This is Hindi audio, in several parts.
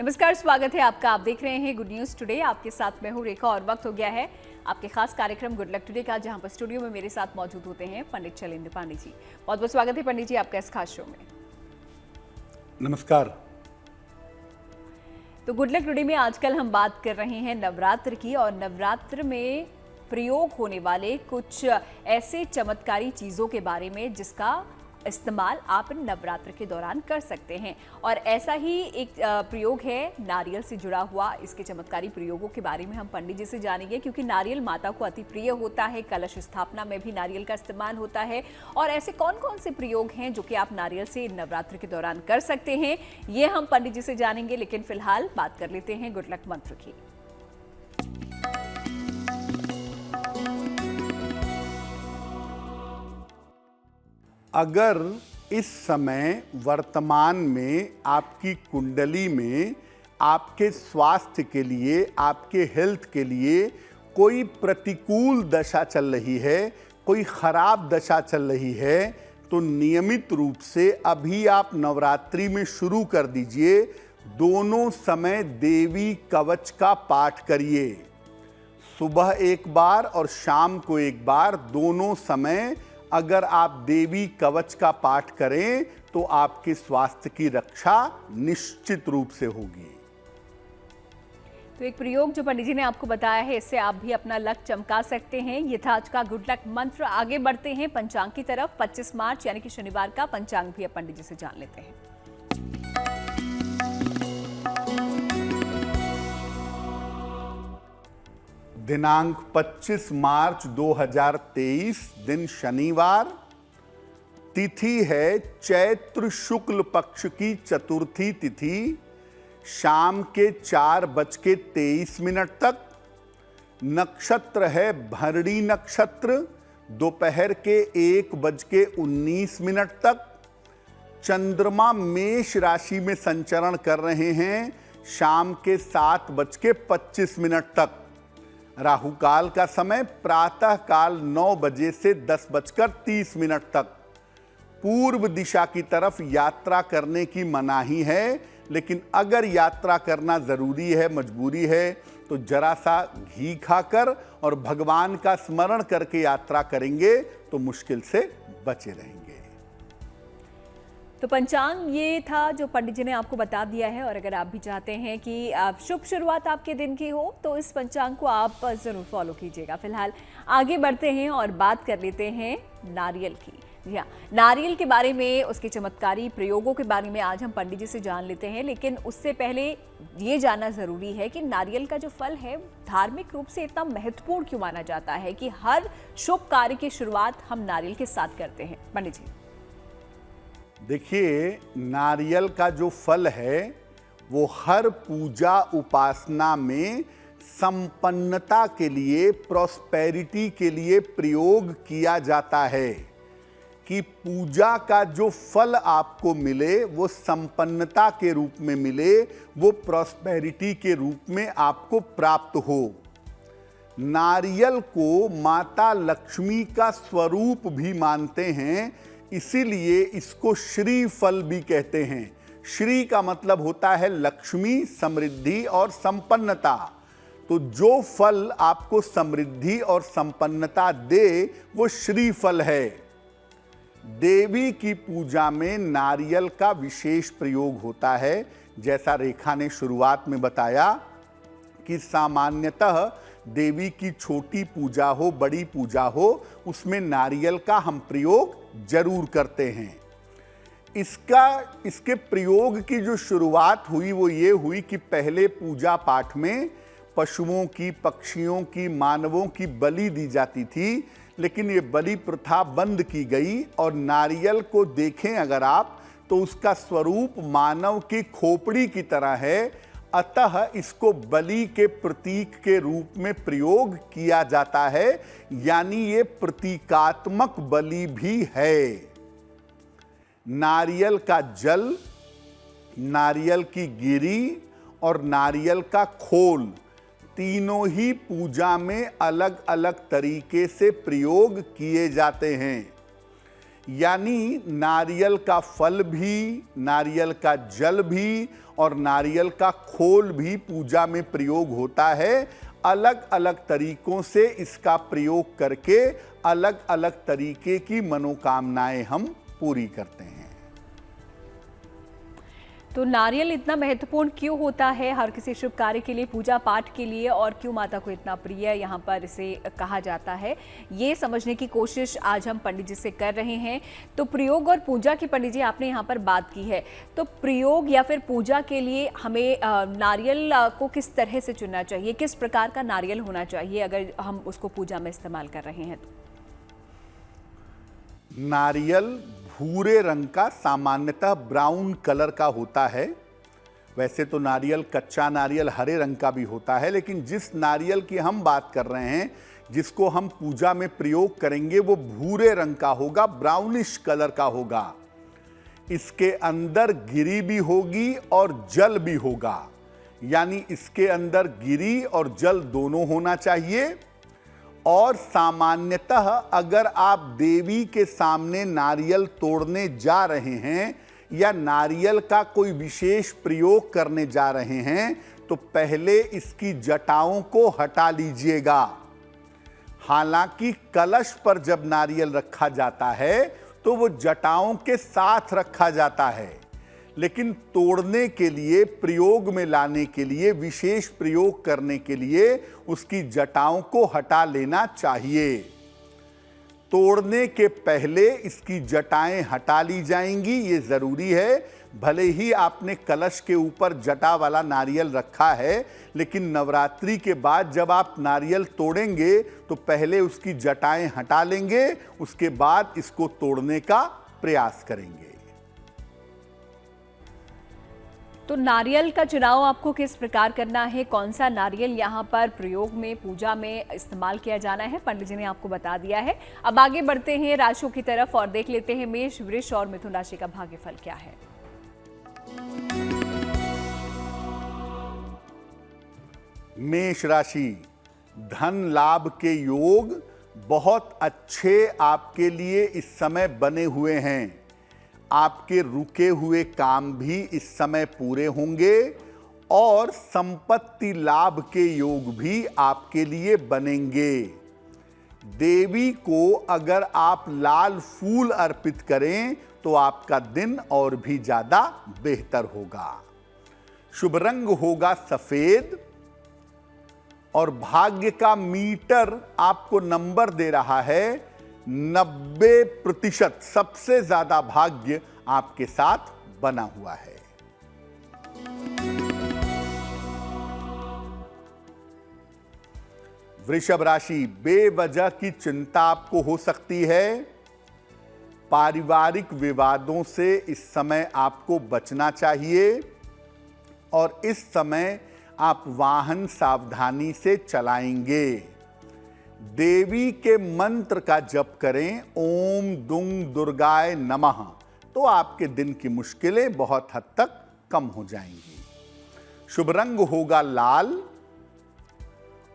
नमस्कार, स्वागत है आपका। आप देख रहे हैं गुड न्यूज टुडे। आपके साथ मैं हूं रेखा और वक्त हो गया है आपके खास कार्यक्रम गुड लक टुडे का, जहां पर स्टूडियो में मेरे साथ मौजूद होते हैं पंडित शैलेंद्र पांडे जी। बहुत बहुत स्वागत है पंडित जी आपका इस खास शो में। नमस्कार। तो गुड लक टुडे में आजकल हम बात कर रहे हैं नवरात्र की, और नवरात्र में प्रयोग होने वाले कुछ ऐसे चमत्कारी चीज़ों के बारे में जिसका इस्तेमाल आप नवरात्र के दौरान कर सकते हैं। और ऐसा ही एक प्रयोग है नारियल से जुड़ा हुआ। इसके चमत्कारी प्रयोगों के बारे में हम पंडित जी से जानेंगे, क्योंकि नारियल माता को अति प्रिय होता है। कलश स्थापना में भी नारियल का इस्तेमाल होता है। और ऐसे कौन कौन से प्रयोग हैं जो कि आप नारियल से नवरात्र के दौरान कर सकते हैं, ये हम पंडित जी से जानेंगे। लेकिन फिलहाल बात कर लेते हैं गुड लक मंत्र की। अगर इस समय वर्तमान में आपकी कुंडली में आपके स्वास्थ्य के लिए, आपके हेल्थ के लिए कोई प्रतिकूल दशा चल रही है, कोई खराब दशा चल रही है, तो नियमित रूप से अभी आप नवरात्रि में शुरू कर दीजिए। दोनों समय देवी कवच का पाठ करिए। सुबह एक बार और शाम को एक बार, दोनों समय अगर आप देवी कवच का पाठ करें तो आपके स्वास्थ्य की रक्षा निश्चित रूप से होगी। तो एक प्रयोग जो पंडित जी ने आपको बताया है, इससे आप भी अपना लक चमका सकते हैं। ये था आज का गुड लक मंत्र। आगे बढ़ते हैं पंचांग की तरफ। 25 मार्च यानी कि शनिवार का पंचांग भी अब पंडित जी से जान लेते हैं। दिनांक 25 मार्च 2023, दिन शनिवार। तिथि है चैत्र शुक्ल पक्ष की चतुर्थी तिथि, शाम के 4:23 तक। नक्षत्र है भरणी नक्षत्र, दोपहर के 1:19 तक। चंद्रमा मेष राशि में संचरण कर रहे हैं शाम के 7:25 तक। राहु काल का समय प्रातः काल 9 बजे से 10:30 तक। पूर्व दिशा की तरफ यात्रा करने की मनाही है, लेकिन अगर यात्रा करना जरूरी है, मजबूरी है, तो जरा सा घी खाकर और भगवान का स्मरण करके यात्रा करेंगे तो मुश्किल से बचे रहेंगे। तो पंचांग ये था जो पंडित जी ने आपको बता दिया है। और अगर आप भी चाहते हैं कि आप शुभ शुरुआत आपके दिन की हो, तो इस पंचांग को आप ज़रूर फॉलो कीजिएगा। फिलहाल आगे बढ़ते हैं और बात कर लेते हैं नारियल की। जी हाँ, नारियल के बारे में, उसके चमत्कारी प्रयोगों के बारे में आज हम पंडित जी से जान लेते हैं। लेकिन उससे पहले ये जानना ज़रूरी है कि नारियल का जो फल है धार्मिक रूप से इतना महत्वपूर्ण क्यों माना जाता है कि हर शुभ कार्य की शुरुआत हम नारियल के साथ करते हैं। पंडित जी देखिए, नारियल का जो फल है वो हर पूजा उपासना में संपन्नता के लिए, प्रॉस्पेरिटी के लिए प्रयोग किया जाता है कि पूजा का जो फल आपको मिले वो संपन्नता के रूप में मिले, वो प्रॉस्पेरिटी के रूप में आपको प्राप्त हो। नारियल को माता लक्ष्मी का स्वरूप भी मानते हैं, इसीलिए इसको श्री फल भी कहते हैं। श्री का मतलब होता है लक्ष्मी, समृद्धि और संपन्नता। तो जो फल आपको समृद्धि और संपन्नता दे वो श्री फल है। देवी की पूजा में नारियल का विशेष प्रयोग होता है। जैसा रेखा ने शुरुआत में बताया कि सामान्यतः देवी की छोटी पूजा हो, बड़ी पूजा हो, उसमें नारियल का हम प्रयोग जरूर करते हैं। इसके प्रयोग की जो शुरुआत हुई वो ये हुई कि पहले पूजा पाठ में पशुओं की, पक्षियों की, मानवों की बलि दी जाती थी, लेकिन ये बलि प्रथा बंद की गई। और नारियल को देखें अगर आप, तो उसका स्वरूप मानव की खोपड़ी की तरह है, अतः इसको बलि के प्रतीक के रूप में प्रयोग किया जाता है, यानी ये प्रतीकात्मक बलि भी है। नारियल का जल, नारियल की गिरी और नारियल का खोल, तीनों ही पूजा में अलग अलग तरीके से प्रयोग किए जाते हैं। यानी नारियल का फल भी, नारियल का जल भी और नारियल का खोल भी पूजा में प्रयोग होता है। अलग अलग तरीकों से इसका प्रयोग करके अलग अलग तरीके की मनोकामनाएं हम पूरी करते हैं। तो नारियल इतना महत्वपूर्ण क्यों होता है हर किसी शुभ कार्य के लिए, पूजा पाठ के लिए, और क्यों माता को इतना प्रिय यहाँ पर इसे कहा जाता है, ये समझने की कोशिश आज हम पंडित जी से कर रहे हैं। तो प्रयोग और पूजा की पंडित जी आपने यहाँ पर बात की है, तो प्रयोग या फिर पूजा के लिए हमें नारियल को किस तरह से चुनना चाहिए, किस प्रकार का नारियल होना चाहिए अगर हम उसको पूजा में इस्तेमाल कर रहे हैं तो? नारियल भूरे रंग का, सामान्यतः ब्राउन कलर का होता है। वैसे तो नारियल, कच्चा नारियल हरे रंग का भी होता है, लेकिन जिस नारियल की हम बात कर रहे हैं, जिसको हम पूजा में प्रयोग करेंगे, वो भूरे रंग का होगा, ब्राउनिश कलर का होगा। इसके अंदर गिरी भी होगी और जल भी होगा, यानी इसके अंदर गिरी और जल दोनों होना चाहिए। और सामान्यतः अगर आप देवी के सामने नारियल तोड़ने जा रहे हैं या नारियल का कोई विशेष प्रयोग करने जा रहे हैं, तो पहले इसकी जटाओं को हटा लीजिएगा। हालांकि कलश पर जब नारियल रखा जाता है तो वो जटाओं के साथ रखा जाता है, लेकिन तोड़ने के लिए, प्रयोग में लाने के लिए, विशेष प्रयोग करने के लिए उसकी जटाओं को हटा लेना चाहिए। तोड़ने के पहले इसकी जटाएं हटा ली जाएंगी, ये जरूरी है। भले ही आपने कलश के ऊपर जटा वाला नारियल रखा है, लेकिन नवरात्रि के बाद जब आप नारियल तोड़ेंगे तो पहले उसकी जटाएं हटा लेंगे, उसके बाद इसको तोड़ने का प्रयास करेंगे। तो नारियल का चुनाव आपको किस प्रकार करना है, कौन सा नारियल यहाँ पर प्रयोग में, पूजा में इस्तेमाल किया जाना है, पंडित जी ने आपको बता दिया है। अब आगे बढ़ते हैं राशियों की तरफ और देख लेते हैं मेष, वृष और मिथुन राशि का भाग्यफल क्या है। मेष राशि, धन लाभ के योग बहुत अच्छे आपके लिए इस समय बने हुए हैं। आपके रुके हुए काम भी इस समय पूरे होंगे और संपत्ति लाभ के योग भी आपके लिए बनेंगे। देवी को अगर आप लाल फूल अर्पित करें तो आपका दिन और भी ज्यादा बेहतर होगा। शुभ रंग होगा सफेद और भाग्य का मीटर आपको नंबर दे रहा है 90%। सबसे ज्यादा भाग्य आपके साथ बना हुआ है। वृषभ राशि, बेवजह की चिंता आपको हो सकती है। पारिवारिक विवादों से इस समय आपको बचना चाहिए और इस समय आप वाहन सावधानी से चलाएंगे। देवी के मंत्र का जप करें, ओम दुंग दुर्गाय नमः, तो आपके दिन की मुश्किलें बहुत हद तक कम हो जाएंगी। शुभ रंग होगा लाल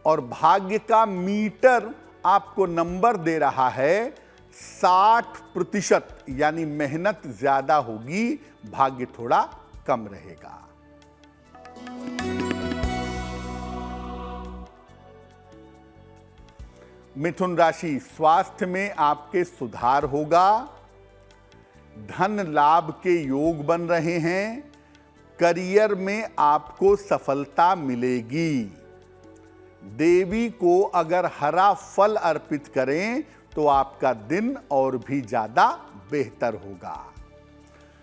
और भाग्य का मीटर आपको नंबर दे रहा है 60%, यानी मेहनत ज्यादा होगी, भाग्य थोड़ा कम रहेगा। मिथुन राशि, स्वास्थ्य में आपके सुधार होगा। धन लाभ के योग बन रहे हैं। करियर में आपको सफलता मिलेगी। देवी को अगर हरा फल अर्पित करें तो आपका दिन और भी ज्यादा बेहतर होगा।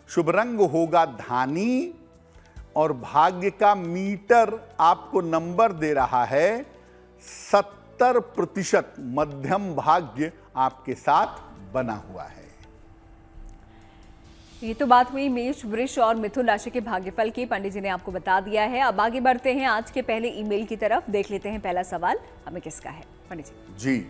शुभ रंग होगा धानी और भाग्य का मीटर आपको नंबर दे रहा है 70%। मध्यम भाग्य आपके साथ बना हुआ है। ये तो बात हुई मेष, वृष और मिथुन राशि के भाग्यफल की, पंडित जी ने आपको बता दिया है। अब आगे बढ़ते हैं आज के पहले ईमेल की तरफ, देख लेते हैं पहला सवाल हमें किसका है पंडित जी। जी,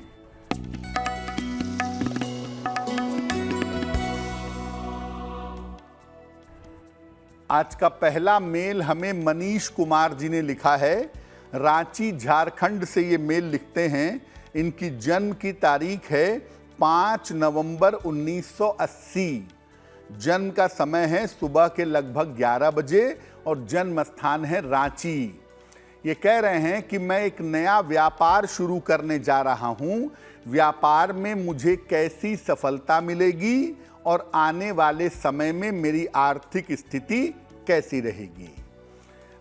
आज का पहला मेल हमें मनीष कुमार जी ने लिखा है। रांची झारखंड से ये मेल लिखते हैं। इनकी जन्म की तारीख है 5 नवंबर 1980 जन्म का समय है सुबह के लगभग 11 बजे और जन्म स्थान है रांची। ये कह रहे हैं कि मैं एक नया व्यापार शुरू करने जा रहा हूं, व्यापार में मुझे कैसी सफलता मिलेगी और आने वाले समय में मेरी आर्थिक स्थिति कैसी रहेगी।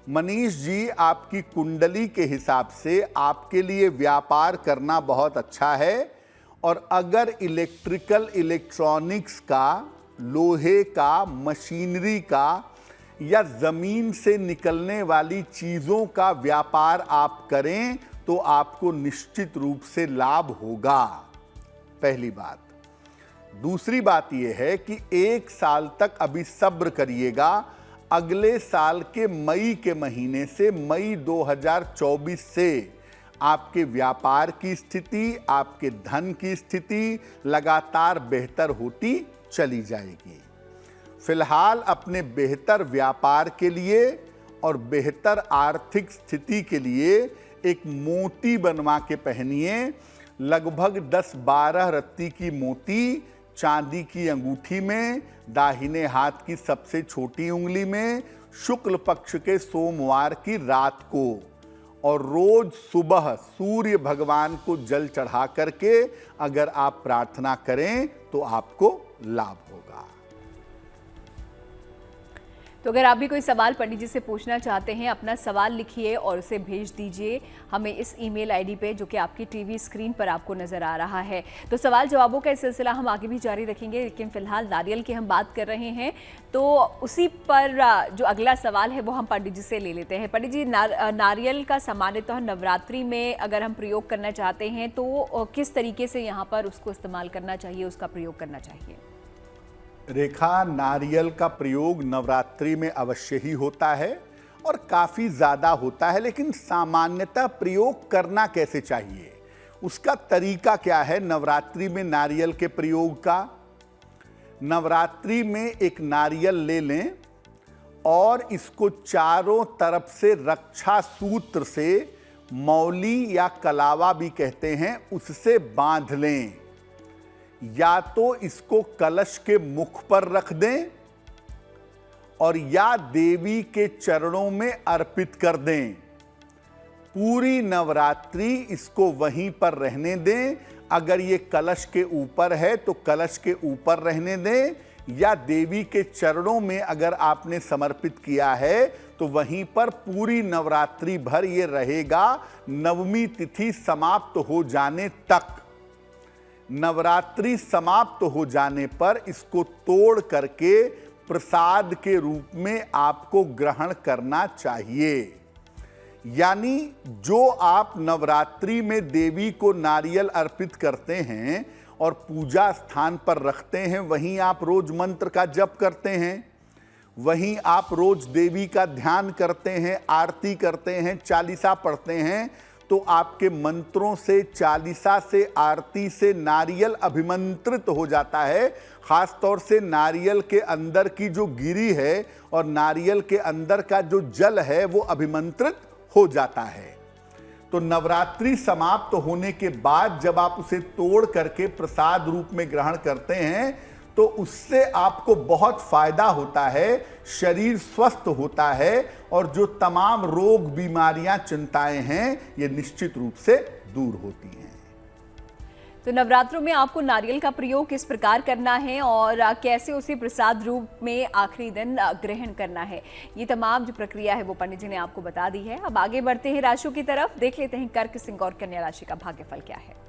मनीष जी, आपकी कुंडली के हिसाब से आपके लिए व्यापार करना बहुत अच्छा है और अगर इलेक्ट्रिकल इलेक्ट्रॉनिक्स का, लोहे का, मशीनरी का या जमीन से निकलने वाली चीजों का व्यापार आप करें तो आपको निश्चित रूप से लाभ होगा, पहली बात। दूसरी बात यह है कि 1 साल तक अभी सब्र करिएगा। अगले साल के मई के महीने से, मई 2024 से आपके व्यापार की स्थिति, आपके धन की स्थिति लगातार बेहतर होती चली जाएगी। फिलहाल अपने बेहतर व्यापार के लिए और बेहतर आर्थिक स्थिति के लिए एक मोती बनवा के पहनिए। लगभग 10-12 रत्ती की मोती चांदी की अंगूठी में, दाहिने हाथ की सबसे छोटी उंगली में, शुक्ल पक्ष के सोमवार की रात को, और रोज सुबह सूर्य भगवान को जल चढ़ा करके अगर आप प्रार्थना करें तो आपको लाभ होगा। तो अगर आप भी कोई सवाल पंडित जी से पूछना चाहते हैं, अपना सवाल लिखिए और उसे भेज दीजिए हमें इस ईमेल आईडी पे जो कि आपकी टीवी स्क्रीन पर आपको नज़र आ रहा है। तो सवाल जवाबों का सिलसिला हम आगे भी जारी रखेंगे, लेकिन फिलहाल नारियल की हम बात कर रहे हैं तो उसी पर जो अगला सवाल है वो हम पंडित जी से ले लेते हैं। पंडित जी, नारियल का सामान्यतः नवरात्रि में अगर हम प्रयोग करना चाहते हैं तो किस तरीके से यहाँ पर उसको इस्तेमाल करना चाहिए, उसका प्रयोग करना चाहिए? रेखा, नारियल का प्रयोग नवरात्रि में अवश्य ही होता है और काफ़ी ज़्यादा होता है, लेकिन सामान्यतः प्रयोग करना कैसे चाहिए, उसका तरीका क्या है नवरात्रि में नारियल के प्रयोग का? नवरात्रि में एक नारियल ले लें और इसको चारों तरफ से रक्षा सूत्र से, मौली या कलावा भी कहते हैं, उससे बांध लें। या तो इसको कलश के मुख पर रख दें और या देवी के चरणों में अर्पित कर दें। पूरी नवरात्रि इसको वहीं पर रहने दें। अगर ये कलश के ऊपर है तो कलश के ऊपर रहने दें, या देवी के चरणों में अगर आपने समर्पित किया है तो वहीं पर पूरी नवरात्रि भर ये रहेगा, नवमी तिथि समाप्त हो जाने तक। नवरात्रि समाप्त हो जाने पर इसको तोड़ करके प्रसाद के रूप में आपको ग्रहण करना चाहिए। यानी जो आप नवरात्रि में देवी को नारियल अर्पित करते हैं और पूजा स्थान पर रखते हैं, वहीं आप रोज मंत्र का जप करते हैं, वहीं आप रोज देवी का ध्यान करते हैं, आरती करते हैं, चालीसा पढ़ते हैं, तो आपके मंत्रों से, चालीसा से, आरती से नारियल अभिमंत्रित हो जाता है। खास तौर से नारियल के अंदर की जो गिरी है और नारियल के अंदर का जो जल है वो अभिमंत्रित हो जाता है। तो नवरात्रि समाप्त होने के बाद जब आप उसे तोड़ करके प्रसाद रूप में ग्रहण करते हैं तो उससे आपको बहुत फायदा होता है, शरीर स्वस्थ होता है और जो तमाम रोग, बीमारियां, चिंताएं हैं ये निश्चित रूप से दूर होती हैं। तो नवरात्रों में आपको नारियल का प्रयोग किस प्रकार करना है और कैसे उसे प्रसाद रूप में आखिरी दिन ग्रहण करना है, ये तमाम जो प्रक्रिया है वो पंडित जी ने आपको बता दी है। अब आगे बढ़ते हैं राशियों की तरफ, देख लेते हैं कर्क, सिंह और कन्या राशि का भाग्यफल क्या है।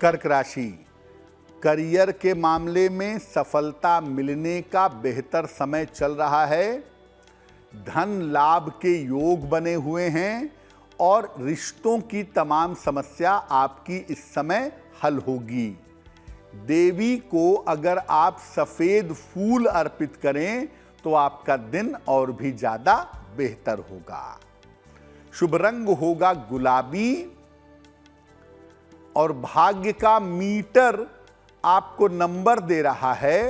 कर्क राशि, करियर के मामले में सफलता मिलने का बेहतर समय चल रहा है। धन लाभ के योग बने हुए हैं और रिश्तों की तमाम समस्या आपकी इस समय हल होगी। देवी को अगर आप सफेद फूल अर्पित करें तो आपका दिन और भी ज्यादा बेहतर होगा। शुभ रंग होगा गुलाबी और भाग्य का मीटर आपको नंबर दे रहा है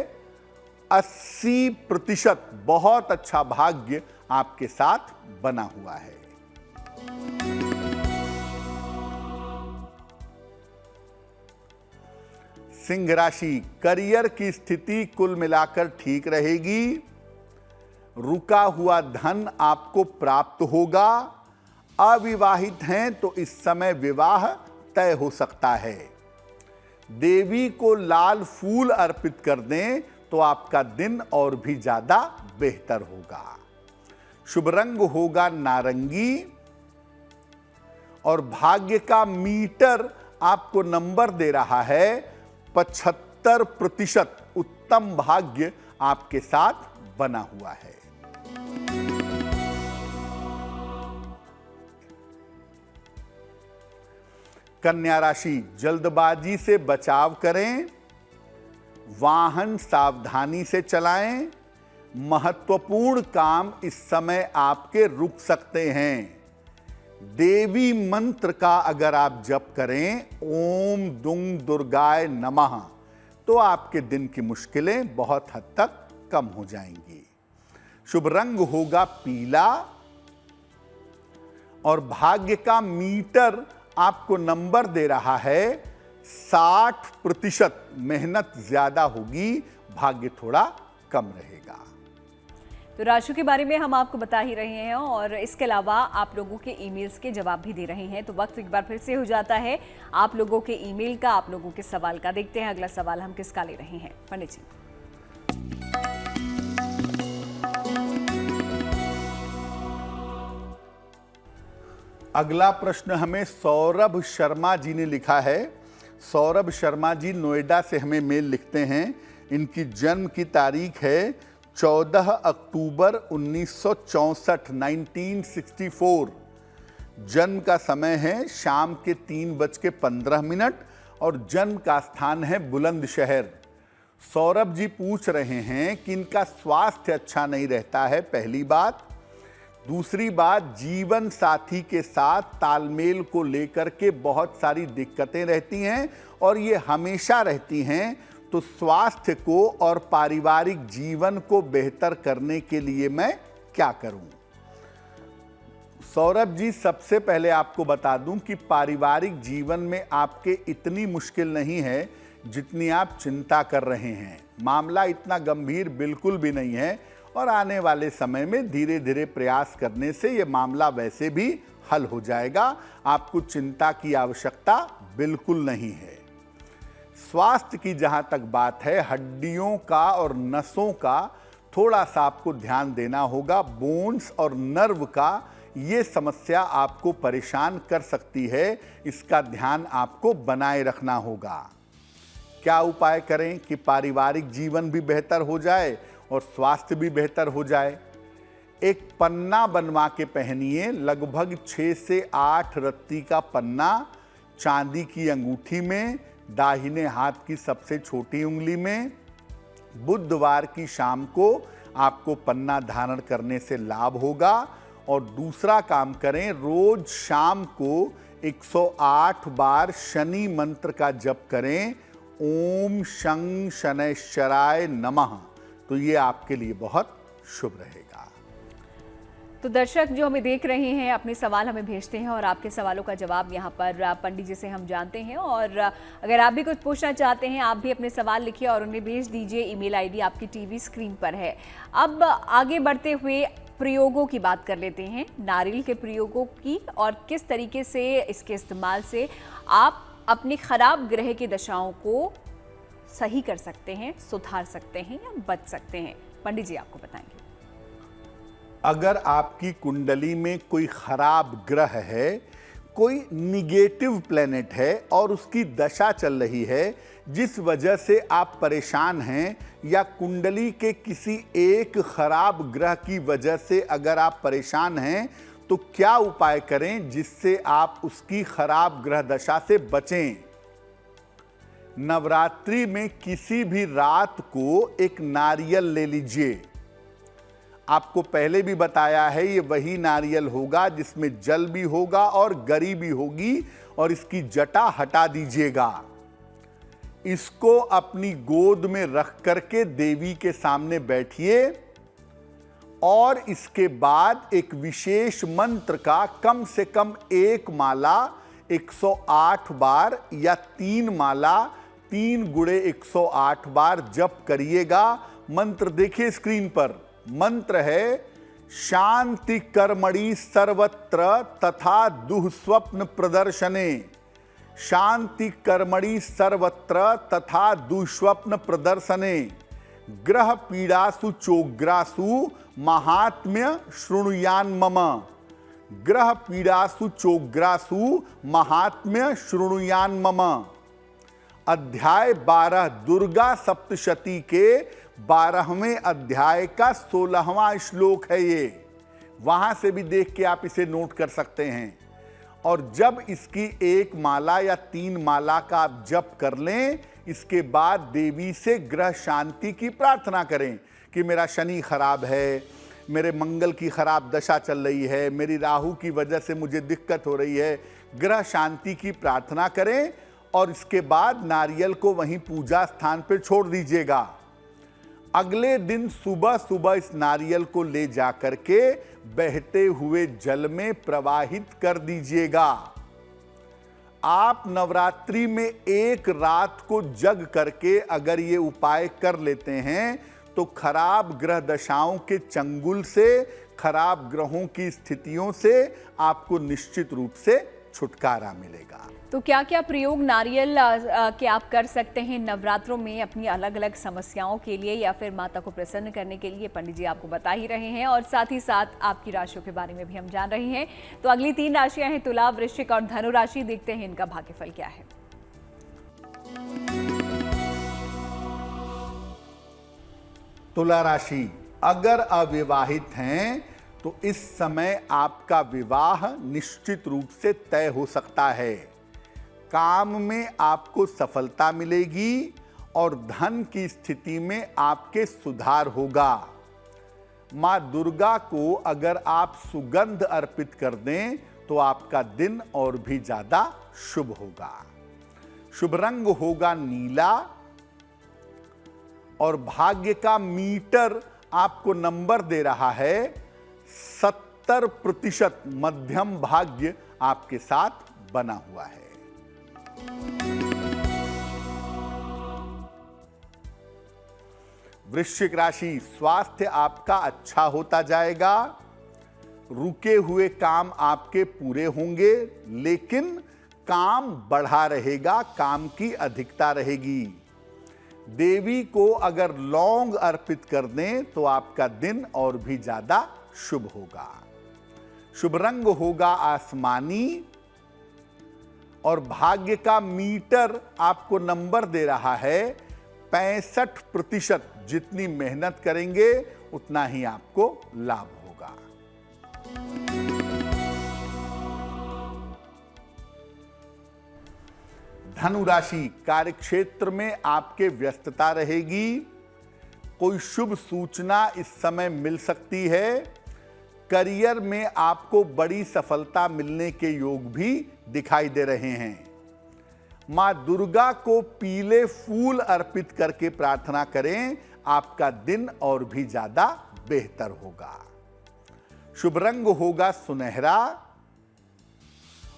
80%। बहुत अच्छा भाग्य आपके साथ बना हुआ है। सिंह राशि, करियर की स्थिति कुल मिलाकर ठीक रहेगी। रुका हुआ धन आपको प्राप्त होगा। अविवाहित हैं तो इस समय विवाह तय हो सकता है। देवी को लाल फूल अर्पित कर दें तो आपका दिन और भी ज्यादा बेहतर होगा। शुभ रंग होगा नारंगी और भाग्य का मीटर आपको नंबर दे रहा है 75%। उत्तम भाग्य आपके साथ बना हुआ है। कन्या राशि, जल्दबाजी से बचाव करें। वाहन सावधानी से चलाएं। महत्वपूर्ण काम इस समय आपके रुक सकते हैं। देवी मंत्र का अगर आप जप करें ओम दुंग दुर्गाय नमः तो आपके दिन की मुश्किलें बहुत हद तक कम हो जाएंगी। शुभ रंग होगा पीला और भाग्य का मीटर आपको नंबर दे रहा है 60%। मेहनत ज्यादा होगी, भाग्य थोड़ा कम रहेगा। तो राशियों के बारे में हम आपको बता ही रहे हैं और इसके अलावा आप लोगों के ईमेल्स के जवाब भी दे रहे हैं। तो वक्त एक बार फिर से हो जाता है आप लोगों के ईमेल का, आप लोगों के सवाल का। देखते हैं अगला सवाल हम किसका ले रहे हैं। पंडित जी, अगला प्रश्न हमें सौरभ शर्मा जी ने लिखा है। सौरभ शर्मा जी नोएडा से हमें मेल लिखते हैं। इनकी जन्म की तारीख है 14 अक्टूबर 1964, 1964। जन्म का समय है शाम के 3:15 और जन्म का स्थान है बुलंदशहर। सौरभ जी पूछ रहे हैं कि इनका स्वास्थ्य अच्छा नहीं रहता है, पहली बात। दूसरी बात, जीवन साथी के साथ तालमेल को लेकर के बहुत सारी दिक्कतें रहती हैं और ये हमेशा रहती हैं। तो स्वास्थ्य को और पारिवारिक जीवन को बेहतर करने के लिए मैं क्या करूं? सौरभ जी, सबसे पहले आपको बता दूं कि पारिवारिक जीवन में आपके इतनी मुश्किल नहीं है जितनी आप चिंता कर रहे हैं। मामला इतना गंभीर बिल्कुल भी नहीं है और आने वाले समय में धीरे धीरे प्रयास करने से यह मामला वैसे भी हल हो जाएगा। आपको चिंता की आवश्यकता बिल्कुल नहीं है। स्वास्थ्य की जहां तक बात है, हड्डियों का और नसों का थोड़ा सा आपको ध्यान देना होगा। बोन्स और नर्व का ये समस्या आपको परेशान कर सकती है, इसका ध्यान आपको बनाए रखना होगा। क्या उपाय करें कि पारिवारिक जीवन भी बेहतर हो जाए और स्वास्थ्य भी बेहतर हो जाए? एक पन्ना बनवा के पहनिए, लगभग 6 से 8 रत्ती का पन्ना, चांदी की अंगूठी में, दाहिने हाथ की सबसे छोटी उंगली में। बुधवार की शाम को आपको पन्ना धारण करने से लाभ होगा। और दूसरा काम करें, रोज शाम को 108 बार शनि मंत्र का जप करें, ओम शं शनैश्चराय नमः। तो ये आपके लिए बहुत शुभ रहेगा। तो दर्शक जो हमें देख रहे हैं अपने सवाल हमें भेजते हैं और आपके सवालों का जवाब यहाँ पर पंडित जी से हम जानते हैं। और अगर आप भी कुछ पूछना चाहते हैं, आप भी अपने सवाल लिखिए और उन्हें भेज दीजिए। ईमेल आईडी आपकी टीवी स्क्रीन पर है। अब आगे बढ़ते हुए प्रयोगों की बात कर लेते हैं, नारियल के प्रयोगों की, और किस तरीके से इसके इस्तेमाल से आप अपनी खराब ग्रह की दशाओं को सही कर सकते हैं, सुधार सकते हैं या बच सकते हैं। पंडित जी आपको बताएंगे। अगर आपकी कुंडली में कोई खराब ग्रह है, कोई निगेटिव प्लेनेट है और उसकी दशा चल रही है जिस वजह से आप परेशान हैं, या कुंडली के किसी एक खराब ग्रह की वजह से अगर आप परेशान हैं, तो क्या उपाय करें जिससे आप उसकी खराब ग्रह दशा से बचें? नवरात्रि में किसी भी रात को एक नारियल ले लीजिए। आपको पहले भी बताया है, ये वही नारियल होगा जिसमें जल भी होगा और गरी भी होगी, और इसकी जटा हटा दीजिएगा। इसको अपनी गोद में रख करके देवी के सामने बैठिए और इसके बाद एक विशेष मंत्र का कम से कम 1 माला 108 बार या 3 माला 3 गुणे 108 बार जप करिएगा। मंत्र देखिए स्क्रीन पर, मंत्र है शांति कर्मणि सर्वत्र तथा दुःस्वप्न प्रदर्शने। शांति कर्मणि सर्वत्र तथा दुःस्वप्न प्रदर्शने। ग्रह पीड़ासु चोग्रासु महात्म्य शृणुयान मम। ग्रह पीड़ासु चोग्रासु महात्म्य शृणुयान मम। अध्याय 12 दुर्गा सप्तशती के 12वें अध्याय का 16वां श्लोक है ये। वहां से भी देख के आप इसे नोट कर सकते हैं। और जब इसकी 1 माला या 3 माला का आप जप कर लें, इसके बाद देवी से ग्रह शांति की प्रार्थना करें कि मेरा शनि खराब है, मेरे मंगल की खराब दशा चल रही है, मेरी राहु की वजह से मुझे दिक्कत हो रही है। ग्रह शांति की प्रार्थना करें और इसके बाद नारियल को वहीं पूजा स्थान पर छोड़ दीजिएगा। अगले दिन सुबह सुबह इस नारियल को ले जाकर के बहते हुए जल में प्रवाहित कर दीजिएगा। आप नवरात्रि में एक रात को जग करके अगर ये उपाय कर लेते हैं तो खराब ग्रह दशाओं के चंगुल से, खराब ग्रहों की स्थितियों से आपको निश्चित रूप से छुटकारा मिलेगा। तो क्या क्या प्रयोग नारियल के आप कर सकते हैं नवरात्रों में अपनी अलग अलग समस्याओं के लिए या फिर माता को प्रसन्न करने के लिए? पंडित जी आपको बता ही रहे हैं और साथ ही साथ आपकी राशियों के बारे में भी हम जान रहे हैं। तो अगली 3 राशियां हैं तुला, वृश्चिक और धनु राशि। देखते हैं इनका भाग्यफल क्या है। तुला राशि, अगर अविवाहित हैं तो इस समय आपका विवाह निश्चित रूप से तय हो सकता है। काम में आपको सफलता मिलेगी और धन की स्थिति में आपके सुधार होगा। मां दुर्गा को अगर आप सुगंध अर्पित कर दें तो आपका दिन और भी ज्यादा शुभ होगा। शुभ रंग होगा नीला और भाग्य का मीटर आपको नंबर दे रहा है 70%। मध्यम भाग्य आपके साथ बना हुआ है। वृश्चिक राशि, स्वास्थ्य आपका अच्छा होता जाएगा। रुके हुए काम आपके पूरे होंगे, लेकिन काम बढ़ा रहेगा, काम की अधिकता रहेगी। देवी को अगर लौंग अर्पित कर दें तो आपका दिन और भी ज्यादा शुभ होगा। शुभ रंग होगा आसमानी और भाग्य का मीटर आपको नंबर दे रहा है 65%। जितनी मेहनत करेंगे उतना ही आपको लाभ होगा। धनु राशि, कार्यक्षेत्र में आपके व्यस्तता रहेगी। कोई शुभ सूचना इस समय मिल सकती है। करियर में आपको बड़ी सफलता मिलने के योग भी दिखाई दे रहे हैं। मां दुर्गा को पीले फूल अर्पित करके प्रार्थना करें, आपका दिन और भी ज्यादा बेहतर होगा। शुभ रंग होगा सुनहरा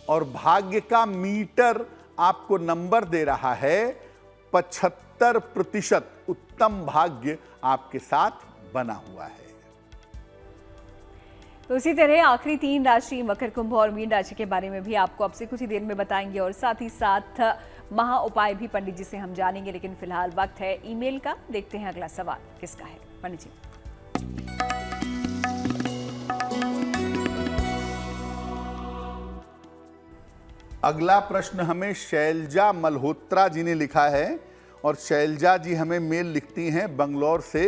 और भाग्य का मीटर आपको नंबर दे रहा है 75%। उत्तम भाग्य आपके साथ बना हुआ है। तो इसी तरह आखिरी 3 राशि मकर, कुंभ और मीन राशि के बारे में भी आपको अब से कुछ ही देर में बताएंगे और साथ ही साथ महा उपाय भी पंडित जी से हम जानेंगे। लेकिन फिलहाल वक्त है ईमेल का। देखते हैं अगला सवाल किसका है पंडित जी। अगला प्रश्न हमें शैलजा मल्होत्रा जी ने लिखा है और शैलजा जी हमें मेल लिखती हैं बंगलौर से।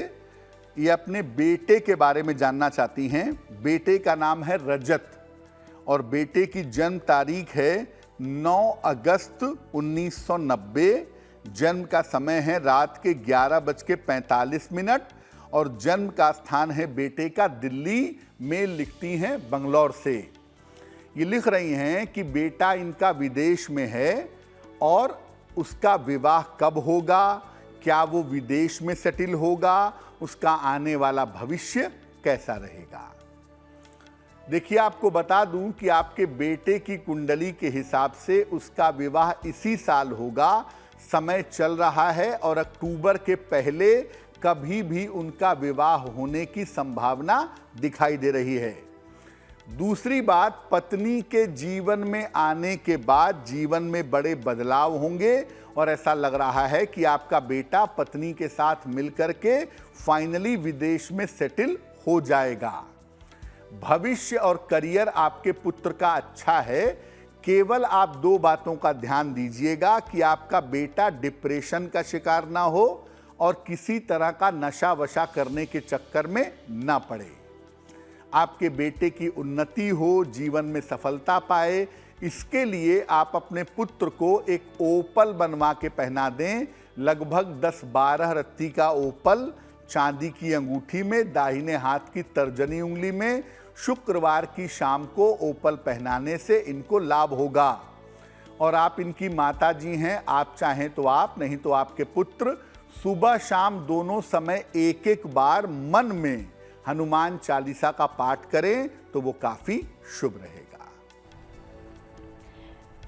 ये अपने बेटे के बारे में जानना चाहती हैं। बेटे का नाम है रजत और बेटे की जन्म तारीख है 9 अगस्त 1990। जन्म का समय है रात के 11:45 और जन्म का स्थान है बेटे का दिल्ली। मेल लिखती हैं बंगलौर से। ये लिख रही हैं कि बेटा इनका विदेश में है और उसका विवाह कब होगा, क्या वो विदेश में सेटल होगा, उसका आने वाला भविष्य कैसा रहेगा। देखिए, आपको बता दूं कि आपके बेटे की कुंडली के हिसाब से उसका विवाह इसी साल होगा समय चल रहा है और अक्टूबर के पहले कभी भी उनका विवाह होने की संभावना दिखाई दे रही है। दूसरी बात, पत्नी के जीवन में आने के बाद जीवन में बड़े बदलाव होंगे और ऐसा लग रहा है कि आपका बेटा पत्नी के साथ मिलकर के फाइनली विदेश में सेटल हो जाएगा। भविष्य और करियर आपके पुत्र का अच्छा है। केवल आप दो बातों का ध्यान दीजिएगा कि आपका बेटा डिप्रेशन का शिकार ना हो और किसी तरह का नशा वशा करने के चक्कर में ना पड़े। आपके बेटे की उन्नति हो, जीवन में सफलता पाए, इसके लिए आप अपने पुत्र को एक ओपल बनवा के पहना दें। लगभग 10-12 रत्ती का ओपल चांदी की अंगूठी में, दाहिने हाथ की तर्जनी उंगली में, शुक्रवार की शाम को ओपल पहनाने से इनको लाभ होगा। और आप इनकी माता जी हैं, आप चाहें तो आप, नहीं तो आपके पुत्र सुबह शाम दोनों समय एक एक बार मन में हनुमान चालीसा का पाठ करें तो वो काफी शुभ रहेगा।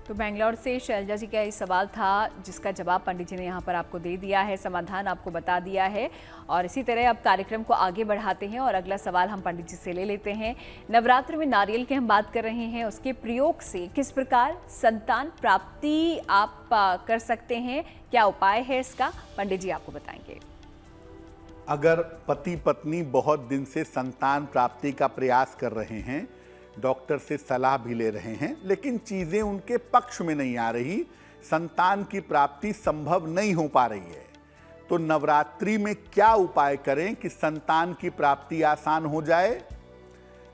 तो बेंगलोर से शैलजा जी का ये सवाल था जिसका जवाब पंडित जी ने यहाँ पर आपको दे दिया है, समाधान आपको बता दिया है। और इसी तरह अब कार्यक्रम को आगे बढ़ाते हैं और अगला सवाल हम पंडित जी से ले लेते हैं। नवरात्र में नारियल की हम बात कर रहे हैं, उसके प्रयोग से किस प्रकार संतान प्राप्ति आप कर सकते हैं, क्या उपाय है इसका, पंडित जी आपको बताएंगे। अगर पति पत्नी बहुत दिन से संतान प्राप्ति का प्रयास कर रहे हैं, डॉक्टर से सलाह भी ले रहे हैं, लेकिन चीजें उनके पक्ष में नहीं आ रही, संतान की प्राप्ति संभव नहीं हो पा रही है, तो नवरात्रि में क्या उपाय करें कि संतान की प्राप्ति आसान हो जाए।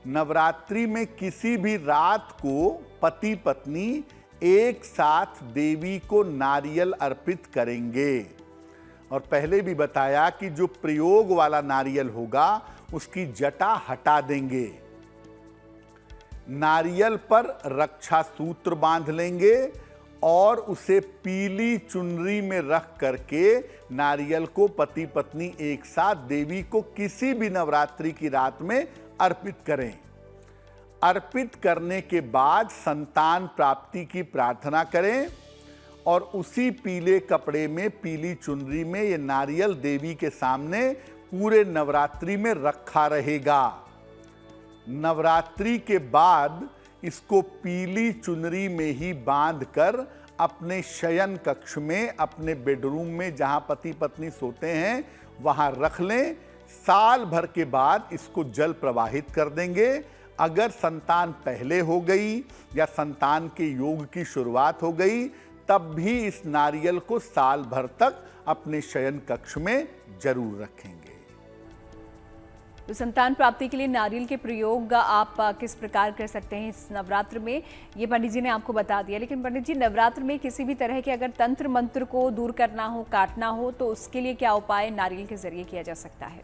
नवरात्रि में किसी भी रात को पति पत्नी एक साथ देवी को नारियल अर्पित करेंगे। और पहले भी बताया कि जो प्रयोग वाला नारियल होगा उसकी जटा हटा देंगे, नारियल पर रक्षा सूत्र बांध लेंगे और उसे पीली चुनरी में रख करके नारियल को पति पत्नी एक साथ देवी को किसी भी नवरात्रि की रात में अर्पित करें। अर्पित करने के बाद संतान प्राप्ति की प्रार्थना करें और उसी पीले कपड़े में, पीली चुनरी में ये नारियल देवी के सामने पूरे नवरात्रि में रखा रहेगा। नवरात्रि के बाद इसको पीली चुनरी में ही बांधकर अपने शयन कक्ष में, अपने बेडरूम में जहां पति पत्नी सोते हैं वहां रख लें। साल भर के बाद इसको जल प्रवाहित कर देंगे। अगर संतान पहले हो गई या संतान के योग की शुरुआत हो गई तब भी इस नारियल को साल भर तक अपने शयन कक्ष में जरूर रखेंगे। तो संतान प्राप्ति के लिए नारियल के प्रयोग आप किस प्रकार कर सकते हैं इस नवरात्र में, ये पंडित जी ने आपको बता दिया। लेकिन पंडित जी, नवरात्र में किसी भी तरह के अगर तंत्र मंत्र को दूर करना हो, काटना हो, तो उसके लिए क्या उपाय नारियल के जरिए किया जा सकता है?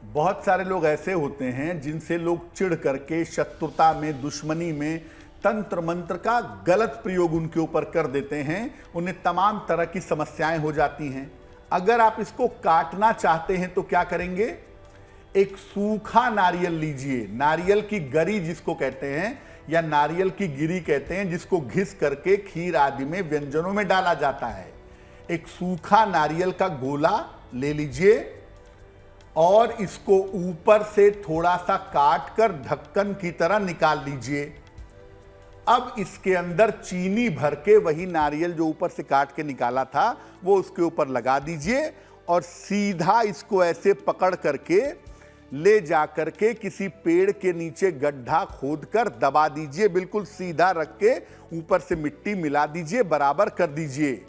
बहुत सारे लोग ऐसे होते हैं जिनसे लोग चिढ़ करके शत्रुता में, दुश्मनी में तंत्र मंत्र का गलत प्रयोग उनके ऊपर कर देते हैं, उन्हें तमाम तरह की समस्याएं हो जाती हैं। अगर आप इसको काटना चाहते हैं तो क्या करेंगे, एक सूखा नारियल लीजिए, नारियल की गरी जिसको कहते हैं या नारियल की गिरी कहते हैं, जिसको घिस करके खीर आदि में, व्यंजनों में डाला जाता है। एक सूखा नारियल का गोला ले लीजिए और इसको ऊपर से थोड़ा सा काट कर ढक्कन की तरह निकाल लीजिए। अब इसके अंदर चीनी भर के, वही नारियल जो ऊपर से काट के निकाला था वो उसके ऊपर लगा दीजिए और सीधा इसको ऐसे पकड़ करके ले जा करके किसी पेड़ के नीचे गड्ढा खोदकर दबा दीजिए। बिल्कुल सीधा रख के ऊपर से मिट्टी मिला दीजिए, बराबर कर दीजिए।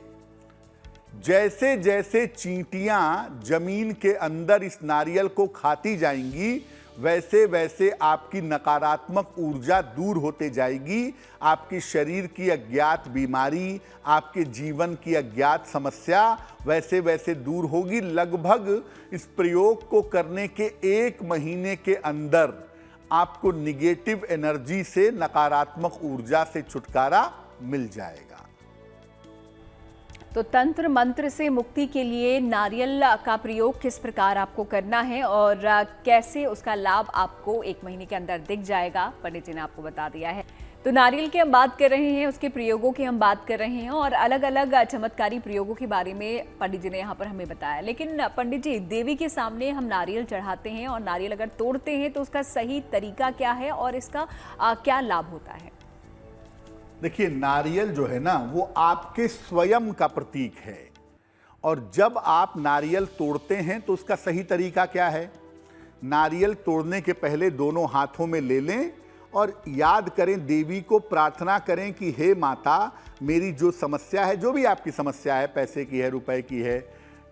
जैसे जैसे चींटियां जमीन के अंदर इस नारियल को खाती जाएंगी वैसे वैसे आपकी नकारात्मक ऊर्जा दूर होते जाएगी। आपके शरीर की अज्ञात बीमारी, आपके जीवन की अज्ञात समस्या वैसे वैसे दूर होगी। लगभग इस प्रयोग को करने के 1 महीने के अंदर आपको निगेटिव एनर्जी से, नकारात्मक ऊर्जा से छुटकारा मिल जाएगा। तो तंत्र मंत्र से मुक्ति के लिए नारियल का प्रयोग किस प्रकार आपको करना है और कैसे उसका लाभ आपको 1 महीने के अंदर दिख जाएगा, पंडित जी ने आपको बता दिया है। तो नारियल की हम बात कर रहे हैं, उसके प्रयोगों की हम बात कर रहे हैं और अलग अलग चमत्कारी प्रयोगों के बारे में पंडित जी ने यहाँ पर हमें बताया। लेकिन पंडित जी, देवी के सामने हम नारियल चढ़ाते हैं और नारियल अगर तोड़ते हैं तो उसका सही तरीका क्या है और इसका क्या लाभ होता है? देखिए, नारियल जो है ना, वो आपके स्वयं का प्रतीक है। और जब आप नारियल तोड़ते हैं तो उसका सही तरीका क्या है? नारियल तोड़ने के पहले दोनों हाथों में ले लें और याद करें, देवी को प्रार्थना करें कि हे माता, मेरी जो समस्या है, जो भी आपकी समस्या है, पैसे की है, रुपए की है,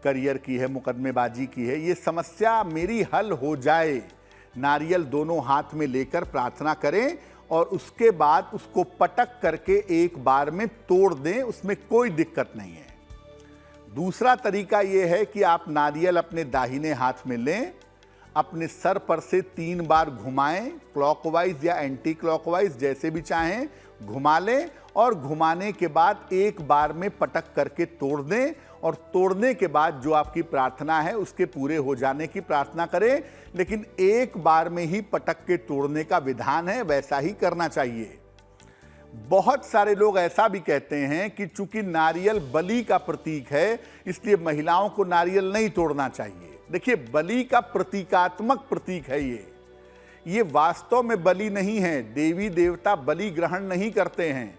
करियर की है, मुकदमेबाजी की है, ये समस्या मेरी हल हो जाए। नारियल दोनों हाथ में लेकर प्रार्थना करें और उसके बाद उसको पटक करके एक बार में तोड़ दें, उसमें कोई दिक्कत नहीं है। दूसरा तरीका यह है कि आप नारियल अपने दाहिने हाथ में लें, अपने सर पर से 3 बार घुमाएं, क्लॉकवाइज या एंटी क्लॉकवाइज, जैसे भी चाहें घुमा लें और घुमाने के बाद एक बार में पटक करके तोड़ दें और तोड़ने के बाद जो आपकी प्रार्थना है उसके पूरे हो जाने की प्रार्थना करें। लेकिन एक बार में ही पटक के तोड़ने का विधान है, वैसा ही करना चाहिए। बहुत सारे लोग ऐसा भी कहते हैं कि चूंकि नारियल बलि का प्रतीक है, इसलिए महिलाओं को नारियल नहीं तोड़ना चाहिए। देखिए, बलि का प्रतीकात्मक प्रतीक है ये वास्तव में बलि नहीं है। देवी देवता बलि ग्रहण नहीं करते हैं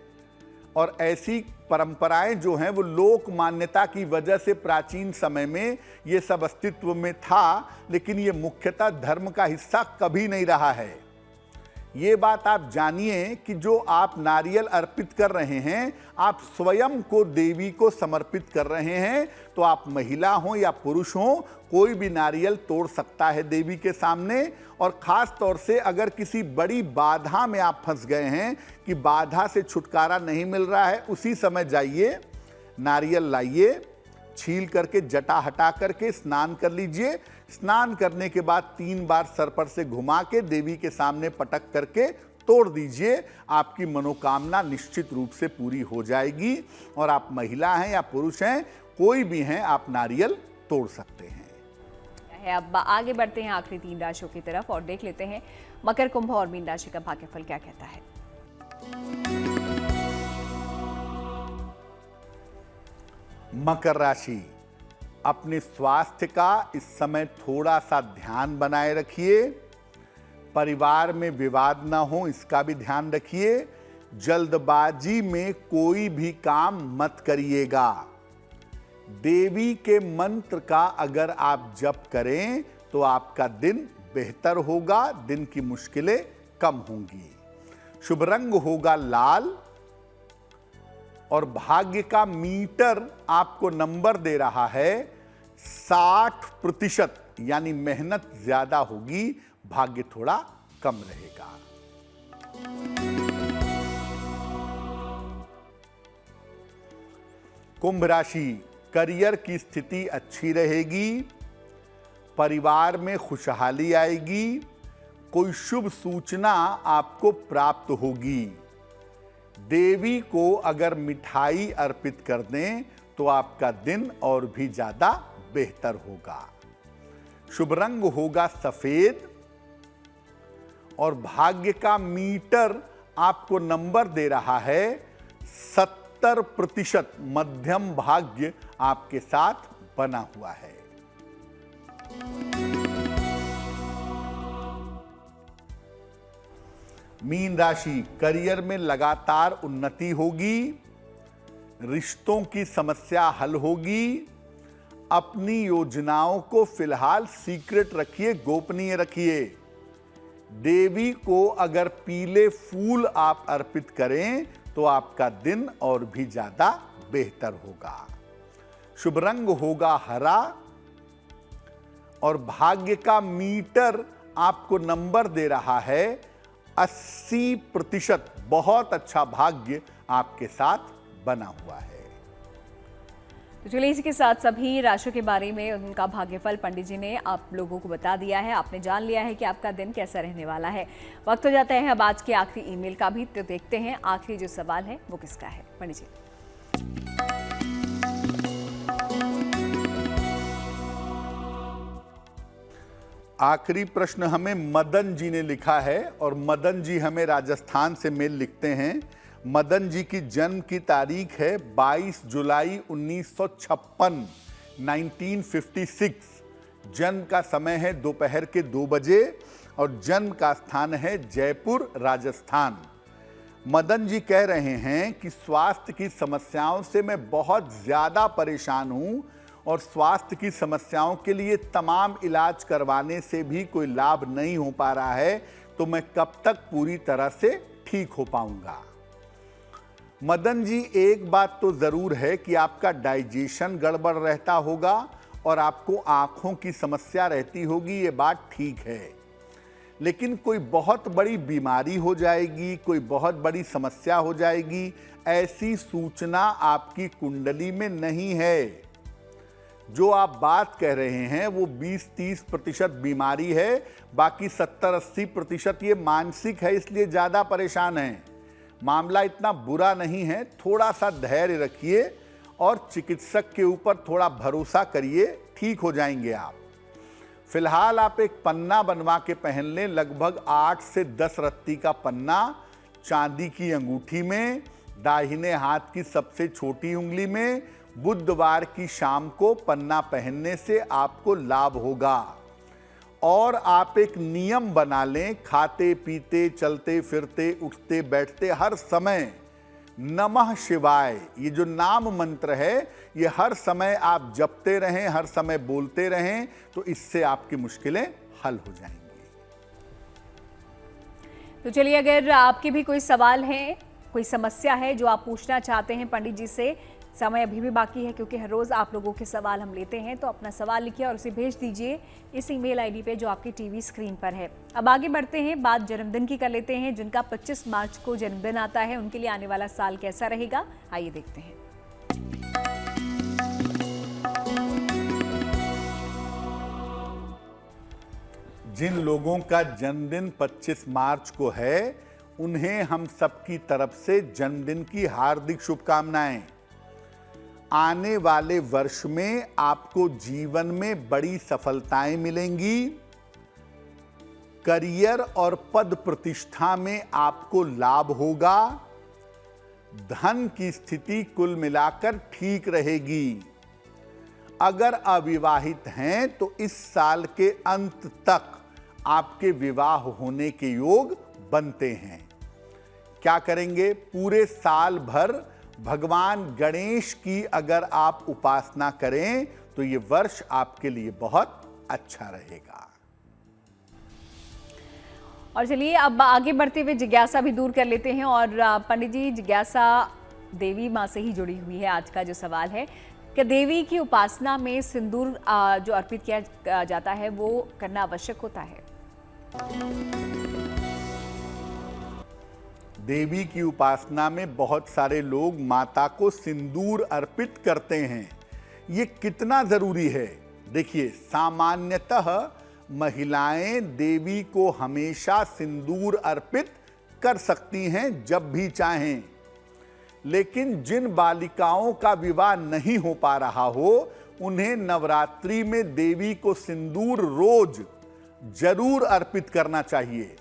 और ऐसी परंपराएं जो हैं वो लोक मान्यता की वजह से प्राचीन समय में ये सब अस्तित्व में था, लेकिन ये मुख्यतः धर्म का हिस्सा कभी नहीं रहा है। ये बात आप जानिए कि जो आप नारियल अर्पित कर रहे हैं, आप स्वयं को देवी को समर्पित कर रहे हैं। तो आप महिला हो या पुरुष हो, कोई भी नारियल तोड़ सकता है देवी के सामने। और ख़ास तौर से अगर किसी बड़ी बाधा में आप फंस गए हैं कि बाधा से छुटकारा नहीं मिल रहा है, उसी समय जाइए, नारियल लाइए, छील करके जटा हटा करके स्नान कर लीजिए। स्नान करने के बाद 3 बार सर पर से घुमा के देवी के सामने पटक करके तोड़ दीजिए। आपकी मनोकामना निश्चित रूप से पूरी हो जाएगी। और आप महिला हैं या पुरुष हैं, कोई भी हैं, आप नारियल तोड़ सकते हैं। अब आगे बढ़ते हैं आखिरी 3 राशियों की तरफ और देख लेते हैं मकर, कुंभ और मीन राशि का भाग्यफल क्या कहता है। मकर राशि, अपने स्वास्थ्य का इस समय थोड़ा सा ध्यान बनाए रखिए। परिवार में विवाद ना हो, इसका भी ध्यान रखिए। जल्दबाजी में कोई भी काम मत करिएगा। देवी के मंत्र का अगर आप जप करें तो आपका दिन बेहतर होगा, दिन की मुश्किलें कम होंगी। शुभ रंग होगा लाल और भाग्य का मीटर आपको नंबर दे रहा है 60%, यानी मेहनत ज्यादा होगी, भाग्य थोड़ा कम रहेगा। कुंभ राशि, करियर की स्थिति अच्छी रहेगी, परिवार में खुशहाली आएगी, कोई शुभ सूचना आपको प्राप्त होगी। देवी को अगर मिठाई अर्पित कर दें तो आपका दिन और भी ज्यादा बेहतर होगा। शुभ रंग होगा सफेद और भाग्य का मीटर आपको नंबर दे रहा है 70%, मध्यम भाग्य आपके साथ बना हुआ है। मीन राशि, करियर में लगातार उन्नति होगी, रिश्तों की समस्या हल होगी। अपनी योजनाओं को फिलहाल सीक्रेट रखिए, गोपनीय रखिए। देवी को अगर पीले फूल आप अर्पित करें तो आपका दिन और भी ज्यादा बेहतर होगा। शुभ रंग होगा हरा और भाग्य का मीटर आपको नंबर दे रहा है 80%, बहुत अच्छा भाग्य आपके साथ बना हुआ है। तो चलिए, इसी के साथ सभी राशियों के बारे में उनका भाग्यफल पंडित जी ने आप लोगों को बता दिया है। आपने जान लिया है कि आपका दिन कैसा रहने वाला है। वक्त हो जाता है अब आज के आखिरी ईमेल का भी, तो देखते हैं आखिरी जो सवाल है वो किसका है। पंडित जी, आखिरी प्रश्न हमें मदन जी ने लिखा है और मदन जी हमें राजस्थान से मेल लिखते हैं। मदन जी की जन्म की तारीख है 22 जुलाई 1956, 1956। जन्म का समय है दोपहर के 2 बजे और जन्म का स्थान है जयपुर, राजस्थान। मदन जी कह रहे हैं कि स्वास्थ्य की समस्याओं से मैं बहुत ज़्यादा परेशान हूं और स्वास्थ्य की समस्याओं के लिए तमाम इलाज करवाने से भी कोई लाभ नहीं हो पा रहा है, तो मैं कब तक पूरी तरह से ठीक हो पाऊंगा। मदन जी, एक बात तो ज़रूर है कि आपका डाइजेशन गड़बड़ रहता होगा और आपको आँखों की समस्या रहती होगी, ये बात ठीक है। लेकिन कोई बहुत बड़ी बीमारी हो जाएगी, कोई बहुत बड़ी समस्या हो जाएगी, ऐसी सूचना आपकी कुंडली में नहीं है। जो आप बात कह रहे हैं वो 20-30% बीमारी है, बाकी 70-80% ये मानसिक है, इसलिए ज़्यादा परेशान हैं। मामला इतना बुरा नहीं है, थोड़ा सा धैर्य रखिए और चिकित्सक के ऊपर थोड़ा भरोसा करिए, ठीक हो जाएंगे आप। फिलहाल आप एक पन्ना बनवा के पहन लें, लगभग 8 से 10 रत्ती का पन्ना, चांदी की अंगूठी में, दाहिने हाथ की सबसे छोटी उंगली में। बुधवार की शाम को पन्ना पहनने से आपको लाभ होगा। और आप एक नियम बना लें, खाते पीते चलते फिरते उठते बैठते हर समय नमः शिवाय, ये जो नाम मंत्र है, ये हर समय आप जपते रहें, हर समय बोलते रहें, तो इससे आपकी मुश्किलें हल हो जाएंगी। तो चलिए, अगर आपके भी कोई सवाल हैं, कोई समस्या है जो आप पूछना चाहते हैं पंडित जी से, समय अभी भी बाकी है क्योंकि हर रोज़ आप लोगों के सवाल हम लेते हैं, तो अपना सवाल लिखिए और उसे भेज दीजिए इस ईमेल आईडी पे जो आपकी टीवी स्क्रीन पर है। अब आगे बढ़ते हैं, बात जन्मदिन की कर लेते हैं। जिनका 25 मार्च को जन्मदिन आता है, उनके लिए आने वाला साल कैसा रहेगा, आइए देखते हैं। जिन लोगों का जन्मदिन 25 मार्च को है, उन्हें हम सबकी तरफ से जन्मदिन की हार्दिक शुभकामनाएं। आने वाले वर्ष में आपको जीवन में बड़ी सफलताएं मिलेंगी। करियर और पद प्रतिष्ठा में आपको लाभ होगा। धन की स्थिति कुल मिलाकर ठीक रहेगी। अगर अविवाहित हैं तो इस साल के अंत तक आपके विवाह होने के योग बनते हैं। क्या करेंगे? पूरे साल भर भगवान गणेश की अगर आप उपासना करें तो ये वर्ष आपके लिए बहुत अच्छा रहेगा। और चलिए, अब आगे बढ़ते हुए जिज्ञासा भी दूर कर लेते हैं। और पंडित जी, जिज्ञासा देवी माँ से ही जुड़ी हुई है। आज का जो सवाल है कि देवी की उपासना में सिंदूर जो अर्पित किया जाता है वो करना आवश्यक होता है? देवी की उपासना में बहुत सारे लोग माता को सिंदूर अर्पित करते हैं। ये कितना जरूरी है? देखिए, सामान्यतः महिलाएं देवी को हमेशा सिंदूर अर्पित कर सकती हैं जब भी चाहें। लेकिन जिन बालिकाओं का विवाह नहीं हो पा रहा हो, उन्हें नवरात्रि में देवी को सिंदूर रोज जरूर अर्पित करना चाहिए।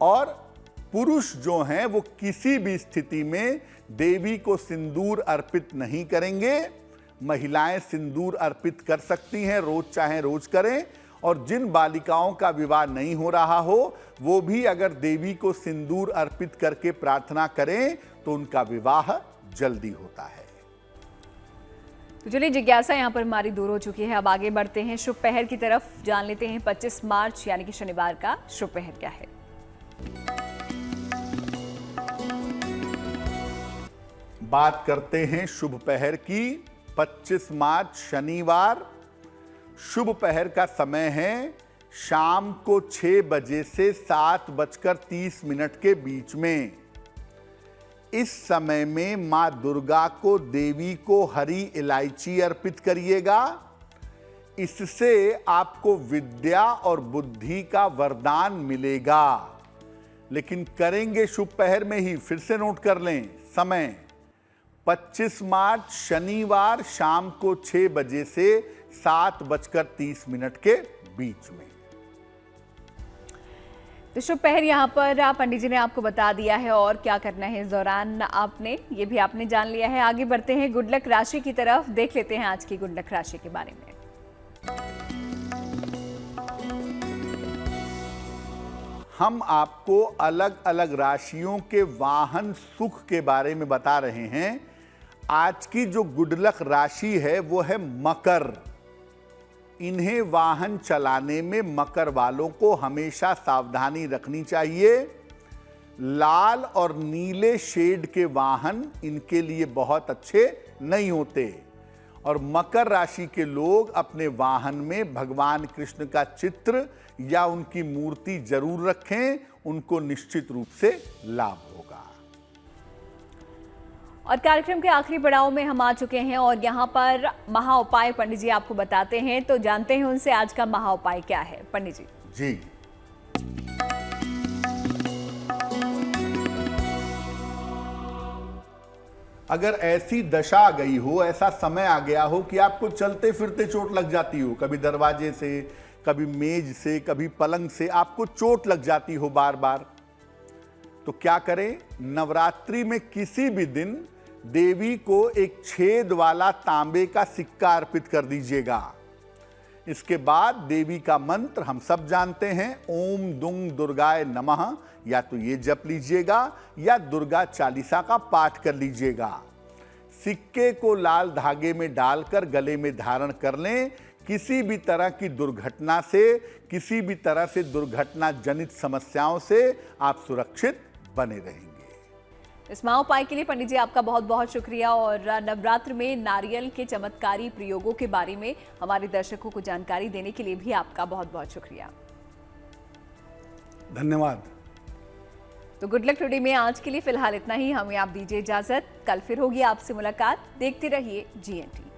और पुरुष जो हैं वो किसी भी स्थिति में देवी को सिंदूर अर्पित नहीं करेंगे। महिलाएं सिंदूर अर्पित कर सकती हैं, रोज चाहें रोज करें। और जिन बालिकाओं का विवाह नहीं हो रहा हो, वो भी अगर देवी को सिंदूर अर्पित करके प्रार्थना करें तो उनका विवाह जल्दी होता है। तो चलिए, जिज्ञासा यहाँ पर हमारी दूर हो चुकी है। अब आगे बढ़ते हैं शुभ पहर की तरफ। जान लेते हैं 25 मार्च यानी कि शनिवार का शुभ पहर क्या है। बात करते हैं शुभ पहर की। 25 मार्च शनिवार, शुभ पहर का समय है शाम को 6 बजे से 7:30 के बीच में। इस समय में मां दुर्गा को, देवी को हरी इलायची अर्पित करिएगा। इससे आपको विद्या और बुद्धि का वरदान मिलेगा। लेकिन करेंगे शुभ पहर में ही, फिर से नोट कर लें समय 25 मार्च शनिवार शाम को 6 बजे से 7:30 के बीच में। तो शुभ पहर यहाँ पर पंडित जी ने आपको बता दिया है और क्या करना है इस दौरान आपने ये भी आपने जान लिया है। आगे बढ़ते हैं गुड लक राशि की तरफ, देख लेते हैं आज की गुड लक राशि के बारे में। हम आपको अलग अलग राशियों के वाहन सुख के बारे में बता रहे हैं। आज की जो गुड लक राशि है वो है मकर। इन्हें वाहन चलाने में मकर वालों को हमेशा सावधानी रखनी चाहिए। लाल और नीले शेड के वाहन इनके लिए बहुत अच्छे नहीं होते और मकर राशि के लोग अपने वाहन में भगवान कृष्ण का चित्र या उनकी मूर्ति जरूर रखें, उनको निश्चित रूप से लाभ होगा। और कार्यक्रम के आखिरी पड़ाव में हम आ चुके हैं और यहाँ पर महा उपाय पंडित जी आपको बताते हैं, तो जानते हैं उनसे आज का महा उपाय क्या है पंडित जी। जी, अगर ऐसी दशा आ गई हो, ऐसा समय आ गया हो कि आपको चलते फिरते चोट लग जाती हो, कभी दरवाजे से, कभी मेज से, कभी पलंग से आपको चोट लग जाती हो बार बार, तो क्या करें? नवरात्रि में किसी भी दिन देवी को एक छेद वाला तांबे का सिक्का अर्पित कर दीजिएगा। इसके बाद देवी का मंत्र हम सब जानते हैं, ओम दुंग दुर्गाय नमः, या तो ये जप लीजिएगा या दुर्गा चालीसा का पाठ कर लीजिएगा। सिक्के को लाल धागे में डालकर गले में धारण कर लें। किसी भी तरह की दुर्घटना से, किसी भी तरह से दुर्घटना जनित समस्याओं से आप सुरक्षित बने रहेंगे। इस महा उपाय के लिए पंडित जी आपका बहुत बहुत शुक्रिया और नवरात्र में नारियल के चमत्कारी प्रयोगों के बारे में हमारे दर्शकों को जानकारी देने के लिए भी आपका बहुत बहुत शुक्रिया। धन्यवाद। तो गुड लक टुडे में आज के लिए फिलहाल इतना ही। हमें आप दीजिए इजाजत, कल फिर होगी आपसे मुलाकात। देखते रहिए GNT।